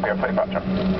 clear for departure.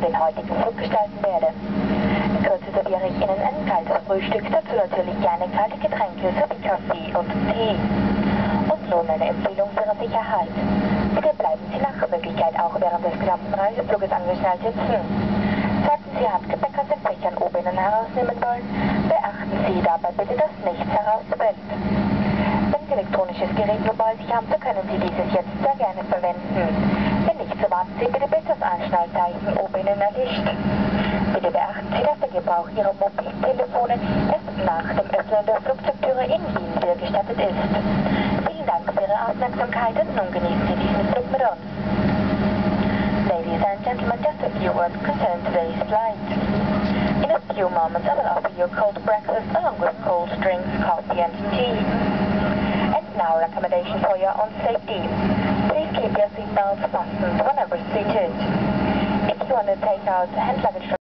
Den heutigen Flug gestalten werde. In Kürze serviere ich Ihnen ein kaltes Frühstück, dazu natürlich gerne kalte Getränke sowie Kaffee und Tee. Und nun eine Empfehlung für Ihre Sicherheit. Bitte bleiben Sie nach Möglichkeit auch während des gesamten Reisefluges angeschnallt sitzen. Sollten Sie Handgepäck aus den Fächern oben herausnehmen wollen, beachten Sie dabei bitte, dass nichts herausfällt. Wenn Sie elektronisches Gerät nur bei sich haben, so können Sie dieses jetzt sehr gerne verwenden. Wenn nicht, so warten Sie bitte, bis das Anschnallzeichen oben erlischt. Bitte beachten Sie, dass der Gebrauch Ihrer Mobiltelefone erst nach dem Öffnen der Flugzeugtüre in Wien wieder gestattet ist. Vielen Dank für Ihre Aufmerksamkeit und nun genießen Sie diesen Flug mit uns. Ladies and gentlemen, just a few words concerning today's flight. In a few moments, I will offer you a cold breakfast along with cold drinks, coffee and tea. And now, a recommendation for your own safety. Please keep your seatbelts fastened whenever seated. If you want to take out hand luggage